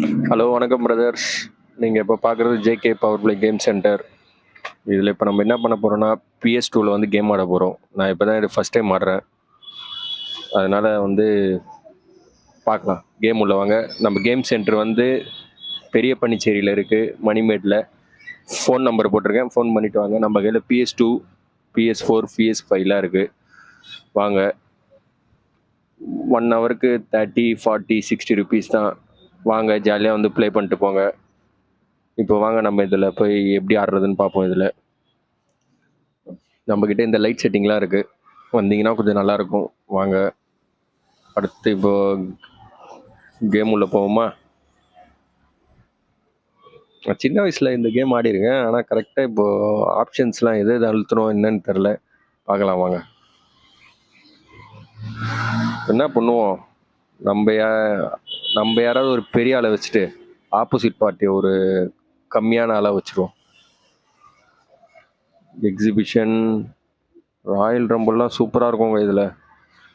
Hello வணக்கம் brothers. நீங்கள் இப்போ பார்க்குறது JK power play game centre. இதில் இப்போ நம்ம என்ன பண்ண போகிறோம்னா PS2வில் வந்து கேம் ஆட போகிறோம். நான் இப்போ தான் இது ஃபஸ்ட் டைம் ஆடுறேன். அதனால் வந்து பார்க்கலாம். கேம் உள்ள வாங்க. நம்ம கேம் சென்டர் வந்து பெரிய பன்னிச்சேரியில் இருக்குது, மணிமேட்டில். ஃபோன் நம்பர் போட்டிருக்கேன், ஃபோன் பண்ணிவிட்டு வாங்க. நம்ம கையில் PS2, PS4, PS5லாம் இருக்குது. வாங்க. 1 ஹவருக்கு 30, 40, 60 ருபீஸ் தான். வாங்க, ஜாலியாக வந்து ப்ளே பண்ணிட்டு போங்க. இப்போ வாங்க நம்ம இதில் போய் எப்படி ஆடுறதுன்னு பார்ப்போம். இதில் நம்மக்கிட்ட இந்த லைட் செட்டிங்லாம் இருக்குது. வந்தீங்கன்னா கொஞ்சம் நல்லாயிருக்கும். வாங்க, அடுத்து இப்போ கேம் உள்ள போவோமா? நான் சின்ன வயசில் இந்த கேம் ஆடிருக்கேன், ஆனால் கரெக்டாக இப்போது ஆப்ஷன்ஸ்லாம் எது எது அழுத்தணும் என்னன்னு தெரில. பார்க்கலாம் வாங்க. என்ன பண்ணுவோம், நம்ம யாராவது ஒரு பெரிய ஆளை வச்சுட்டு ஆப்போசிட் பார்ட்டி ஒரு கம்மியான ஆளாக வச்சுருவோம். எக்ஸிபிஷன் ராயல் ரம்பிள்லாம் சூப்பராக இருக்குங்க. இதில்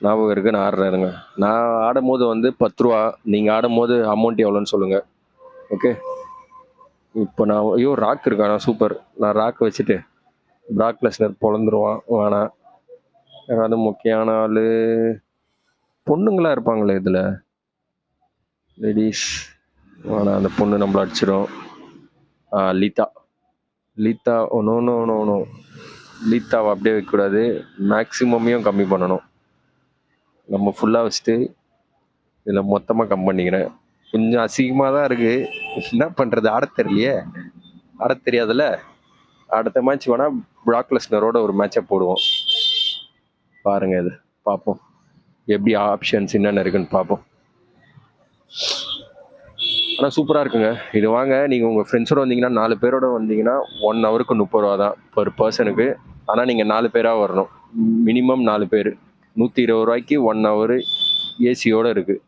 ஞாபகம் இருக்குது, நான் ஆடுறேருங்க. நான் ஆடும்போது வந்து 10 ரூபா. நீங்கள் ஆடும்போது அமௌண்ட் எவ்வளோன்னு சொல்லுங்கள். ஓகே, இப்போ நான் ராக் இருக்கானா? சூப்பர். நான் ராக் வச்சுட்டு பிராக் லெஸ்னர் பொழந்துருவான். வேணாம். யாராவது முக்கியமான ஆள் பொண்ணுங்களா இருப்பாங்களே இதில், லேடிஸ். வேணாம், அந்த பொண்ணு நம்மள அடிச்சிடும். லீத்தா நோ. லீத்தாவை அப்படியே வைக்கக்கூடாது, மேக்ஸிமமையும் கம்மி பண்ணணும். நம்ம ஃபுல்லாக வச்சுட்டு இதில் மொத்தமாக கம் பண்ணிக்கிறேன். கொஞ்சம் அசிங்கமாக தான் இருக்குது, என்ன பண்ணுறது, ஆட தெரியலையே. ஆட தெரியாதுல்ல. அடுத்த மேட்ச் வேணால் பிராக் லெஸ்னரோட ஒரு மேட்சை போடுவோம். பாருங்கள், இது பார்ப்போம் எப்படி ஆப்ஷன்ஸ் என்னென்ன இருக்குன்னு பார்ப்போம். ஆனால் சூப்பராக இருக்குங்க இது. வாங்க, நீங்கள் உங்கள் ஃப்ரெண்ட்ஸோடு வந்தீங்கன்னா 4 பேரோட வந்தீங்கன்னா 1 ஹவருக்கு 30 ரூபா தான் பர் பர்சனுக்கு. ஆனால் நீங்கள் 4 பேராக வரணும், மினிமம் 4 பேர். 120 ரூபாய்க்கு 1 ஹவரு ஏசியோடு இருக்குது.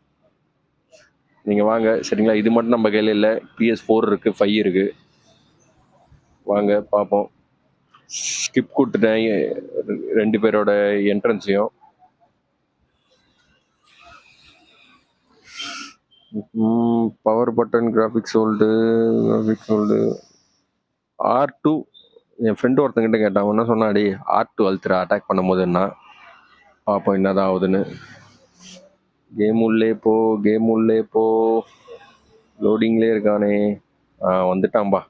நீங்கள் வாங்க, சரிங்களா? இது மட்டும் நம்ம கையில் இல்லை, PS4 இருக்குது, 5 இருக்குது. வாங்க பார்ப்போம். ஸ்கிப் கொடுத்துட்டேன் 2 பேரோட என்ட்ரன்ஸையும். Power button, graphics hold. R2. என் ஃப்ரெண்டு ஒருத்தங்கிட்ட கேட்டான், என்ன சொன்னாடி, R2 அழுத்துற அட்டாக் பண்ணும்போதுன்னா. பார்ப்போம் என்னதான் ஆகுதுன்னு. கேம் உள்ளே போ. லோடிங்லேயே இருக்கானே. வந்துட்டான்பா.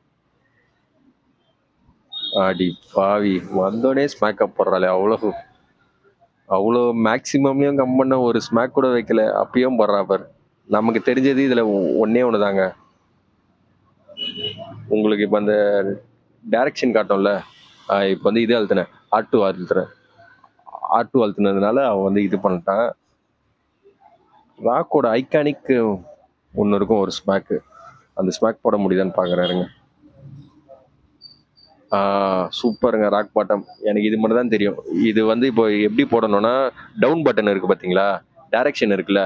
ஆடி பாவி, வந்தோடனே ஸ்மேக்கப் போடுறாளே. அவ்வளோ மேக்ஸிமம்லையும் கம் பண்ண ஒரு ஸ்மேக் கூட வைக்கல, அப்பயும் போடுறா பார். நமக்கு தெரிஞ்சது இதில் ஒன்றே ஒன்று தாங்க. உங்களுக்கு இப்போ அந்த டைரக்ஷன் காட்டும்ல, இப்போ வந்து இது அழுத்தினேன், R2 அழுத்தினதுனால அவன் வந்து இது பண்ணிட்டான். ராக்கோட ஐகானிக் ஒன்று இருக்கும், ஒரு ஸ்மேக்கு. அந்த ஸ்மேக் போட முடியுதான்னு பார்க்குறாருங்க. சூப்பருங்க, ராக் பாட்டம். எனக்கு இது மட்டும் தான் தெரியும். இது வந்து இப்போ எப்படி போடணும்னா, டவுன் பட்டன் இருக்குது பார்த்தீங்களா, டைரக்ஷன் இருக்குல்ல,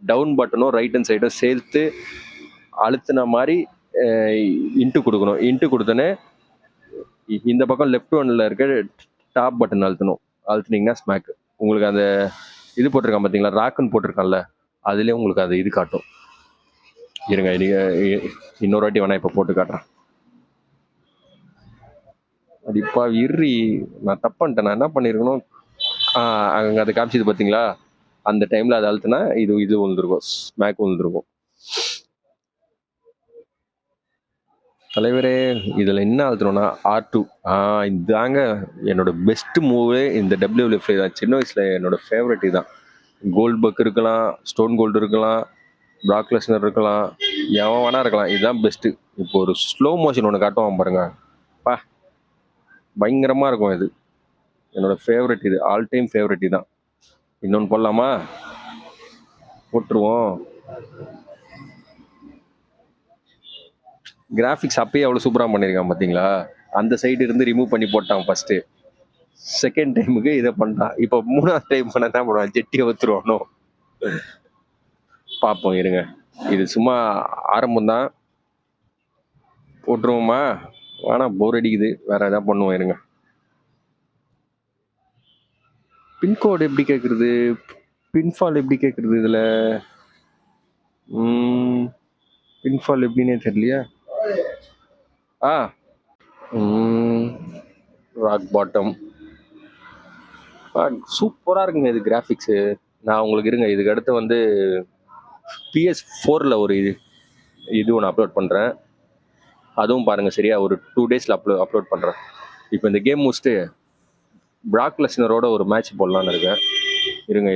டவுன் பட்டனும் ரைட் ஹேண்ட் சைடும் சேர்த்து அழுத்தின மாதிரி இன்ட்டு கொடுக்கணும். இன்ட்டு கொடுத்தோன்னே இந்த பக்கம் லெஃப்ட் ஒன்னில் இருக்க டாப் பட்டன் அழுத்துனீங்கன்னா ஸ்மேக். உங்களுக்கு அந்த இது போட்டிருக்கான் பார்த்தீங்களா, ராக்குன்னு போட்டிருக்கான்ல, அதுலேயே உங்களுக்கு அது இது காட்டும். இருங்க, இன்னொரு வாட்டி வேணா இப்போ போட்டு காட்டுறேன். அடிப்பா இறி, நான் தப்பான்ட்டேன். நான் என்ன பண்ணியிருக்கணும், அங்கே அதை காமிச்சது பார்த்தீங்களா, அந்த டைமில் அதை அழுத்தினா இது விழுந்துருக்கும், ஸ்மேக் விழுந்துருக்கும். தலைவரே, இதில் என்ன அழுத்தணும்னா R2. இதாங்க என்னோட பெஸ்ட் மூவே இந்த WWF தான். சின்ன வயசில் என்னோட ஃபேவரட் இதுதான். கோல்ட் பக் இருக்கலாம், ஸ்டோன் கோல்டு இருக்கலாம், பிராக் லெஸ்னர் இருக்கலாம், எவன் வேணா இருக்கலாம், இதுதான் பெஸ்ட்டு. இப்போ ஒரு ஸ்லோ மோஷன் ஒன்று காட்டுவான் பாருங்க, பயங்கரமாக இருக்கும். இது என்னோட ஃபேவரட், இது ஆல் டைம் ஃபேவரட் இதுதான். இன்னொன்று போடலாமா? போட்டுருவோம். கிராஃபிக்ஸ் அப்பயே அவ்வளோ சூப்பராக பண்ணியிருக்கான் பார்த்தீங்களா. அந்த சைடு இருந்து ரிமூவ் பண்ணி போட்டான் ஃபஸ்ட்டு. செகண்ட் டைமுக்கு இதை பண்ணிட்டான். இப்போ 3ஆவது டைம் பண்ண என்ன பண்ணுவான், ஜெட்டியை ஒத்துருவானோ. பார்ப்போம் இருங்க, இது சும்மா ஆரம்பம் தான். போட்டுருவோமா? வேணாம், போர் அடிக்குது, வேற எதாவது பண்ணுவோம். இருங்க, பின்கோடு எப்படி கேட்குறது, பின்ஃபால் எப்படி கேட்குறது இதில்? பின்ஃபால் எப்படின்னே தெரியலையா. ஆ ராக் பாட்டம். சூப்பராக இருக்குங்க இது கிராஃபிக்ஸு. நான் உங்களுக்கு இருங்க, இதுக்கு அடுத்து வந்து PS4ல் ஒரு இது ஒன்று அப்லோட் பண்ணுறேன். அதுவும் பாருங்கள் சரியா, ஒரு 2 டேஸில் அப்லோட் பண்ணுறேன். இப்போ இந்த கேம் முடிச்சுட்டு பிராக் லெஸ்னரோட ஒரு மேட்ச் போடலான்னு இருக்கேன். இருங்க,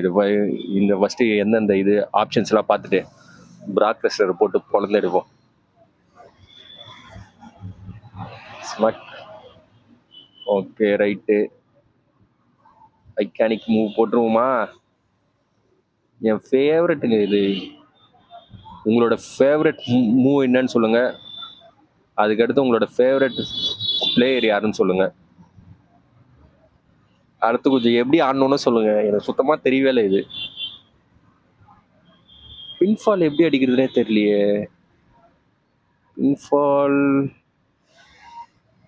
இந்த ஃபஸ்ட்டு எந்தெந்த ஆப்ஷன்ஸ்லாம் பார்த்துட்டு பிராக் லெஸ்னர் போட்டு பொழந்து எடுப்போம். Smack. Okay right. Iconic move போட்டுருவோமா? என் ஃபேவரட்டுங்க இது. உங்களோட ஃபேவரட் மூவ் என்னன்னு சொல்லுங்கள். அதுக்கடுத்து உங்களோட ஃபேவரட் பிளேயர் யாருன்னு சொல்லுங்கள். அடுத்து கொஞ்சம் எப்படி ஆடணும்னு சொல்லுங்கள். எனக்கு சுத்தமாக தெரியவே இல்லை இது. பின்ஃபால் எப்படி அடிக்கிறதுனே தெரியலையே.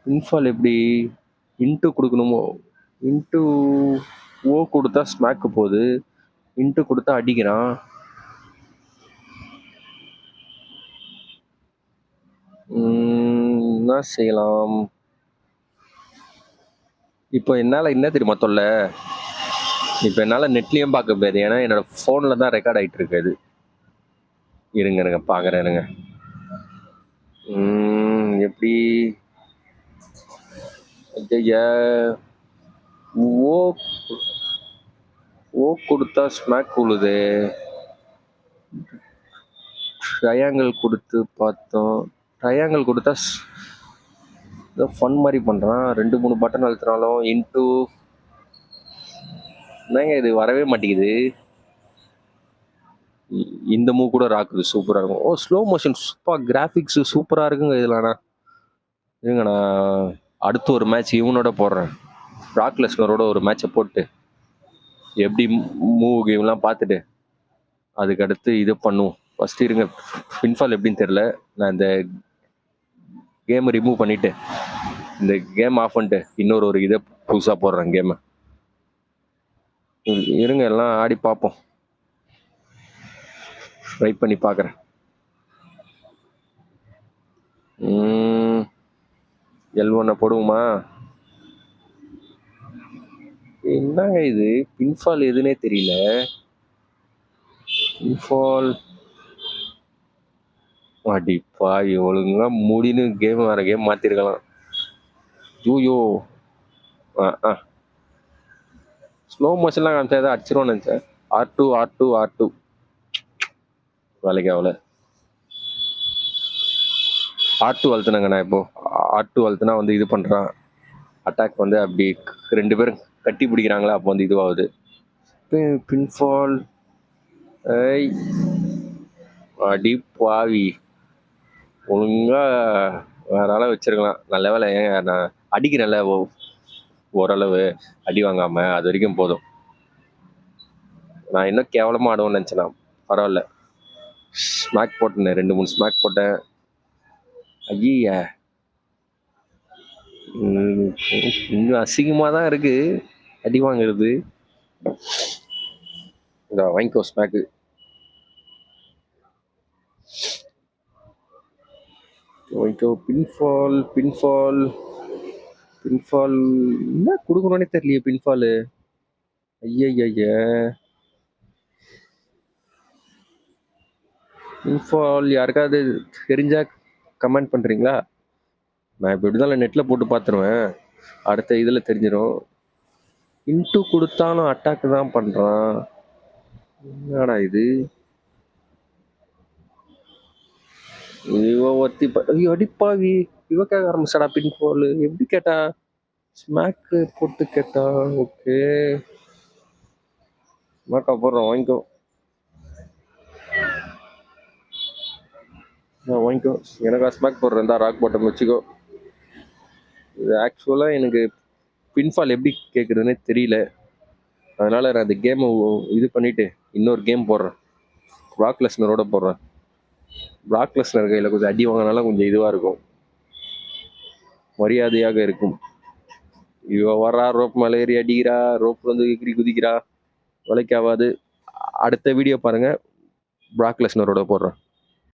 பின்ஃபால் எப்படி இன்ட்டு கொடுக்கணுமோ? இன்ட்டு ஓ கொடுத்தா ஸ்மாக்கு போகுது, இன்ட்டு கொடுத்தா அடிக்கிறான். என்ன செய்யலாம் இப்போ? என்னால் என்ன தெரியுமா தொல்லை? இப்போ என்னால் நெட்லேயும் பார்க்க முடியாது, ஏன்னா என்னோட ஃபோனில் தான் ரெக்கார்ட் ஆகிட்டு இருக்கு அது. இருங்க பார்க்குறேன். இருங்க. எப்படி? ஐயா, ஓ ஓ கொடுத்தா ஸ்மாக் உழுது. ட்ரையாங்கிள் கொடுத்து பார்த்தோம். ட்ரையாங்கிள் கொடுத்தா ஏதோ ஃபன் மாதிரி பண்ணுறான். 2-3 பட்டன் அழுத்தினாலும் இன்ட்டு. என்னங்க இது வரவே மாட்டேங்குது. இந்த மூவ் கூட ராக்குது சூப்பராக இருக்கும். ஓ ஸ்லோ மோஷன் சூப்பர், கிராஃபிக்ஸு சூப்பராக இருக்குங்க இதில். இருங்க, நான் அடுத்து ஒரு மேட்ச் இவனோட போடுறேன். பிராக் லெஸ்னரோட ஒரு மேட்சை போட்டு எப்படி மூவ் கேம்லாம் பார்த்துட்டு அதுக்கடுத்து இது பண்ணுவோம். ஃபஸ்ட்டு இருங்க, பின்ஃபால் எப்படின்னு தெரில. நான் இந்த கேமை ரிமூவ் பண்ணிவிட்டு இந்த கேம் ஆஃப் பண்ணிட்டு இன்னொரு இதை புதுசாக போடுறேன் கேமை. இருங்க, எல்லாம் ஆடி பார்ப்போம். ட்ரை பண்ணி பார்க்குறேன். L1 போடுவோமா? என்னங்க இது பின்ஃபால் எதுனே தெரியல. பின்ஃபால் அடிப்பா ஒழுங்கா முடின்னு கேம் வேற கேம் மாற்றிருக்கலாம். யூயோ ஸ்லோ மோஷன்லாம் காமிச்சா ஏதாவது அடிச்சிருவோன்னு நினச்சேன். R2 வேலைக்கு ஆகல. R2 அழுத்துனாங்க. நான் இப்போ R2 அழுத்துனா வந்து இது பண்ணுறான். அட்டாக் வந்து அப்படி 2 பேரும் கட்டி பிடிக்கிறாங்களா, அப்போ வந்து இதுவாகுது. பின்ஃபால் அடி பாவி, ஒழுங்கா வேற ஆளாக வச்சிருக்கலாம். நல்ல வேலை. ஏங்க நான் அடிக்கிறேன்ல ஓரளவு அடி வாங்காம, அது வரைக்கும் போதும். நான் இன்னும் கேவலமாக ஆடுவேன்னு நினச்சேன்னா பரவாயில்ல. ஸ்மாக் போட்டேன், 2-3 ஸ்மாக் போட்டேன். ஐயா, இன்னும் அசிங்கமாக தான் இருக்கு அடி வாங்குறது. இந்த வாங்கிக்கோ ஸ்மாக்கு. வாங்கிக்கோ. பின்ஃபால் என்ன கொடுக்கணும்னே தெரியலையே பின்ஃபாலு. ஐய பின்ஃபால் யாருக்காவது தெரிஞ்சா கமெண்ட் பண்ணுறீங்களா? நான் இப்போ இப்படிதான் நெட்டில் போட்டு பார்த்துருவேன், அடுத்த இதில் தெரிஞ்சிடும். இன்ட்டு கொடுத்தாலும் அட்டாக் தான் பண்ணுறான். என்னடா இது? ஒத்தி ஐயோ அடிப்பாவி, இவ கேட்க ஆரம்பிச்சாடா பின்ஃபால். எப்படி கேட்டா? ஸ்மாக்கு போட்டு கேட்டா. ஓகே ஸ்மாக்கா போடுறோம், வாங்கிக்கோ. வாங்கிக்கோ. எனக்கா ஸ்மாக் போடுறேன் தான், ராக் பாட்டம் வச்சுக்கோ. இது ஆக்சுவலாக எனக்கு பின்ஃபால் எப்படி கேட்குறதுன்னே தெரியல. அதனால் நான் இந்த கேமை இது பண்ணிவிட்டு இன்னொரு கேம் போடுறேன். பிராக் லெஸ்னரோட போடுறேன். பிராக் லெஸ்னர் கையில் கொஞ்சம் அடி வாங்கினாலும் கொஞ்சம் இதுவாக இருக்கும், மரியாதையாக இருக்கும். இவ வரா, ரோப் மேலே ஏறி அடிக்கிறா, ரோப்ல வந்து எகிரி குதிக்கிறா, வேலைக்காகாது. அடுத்த வீடியோ பாருங்கள், பிராக் லெஸ்னரோட போடுறேன்.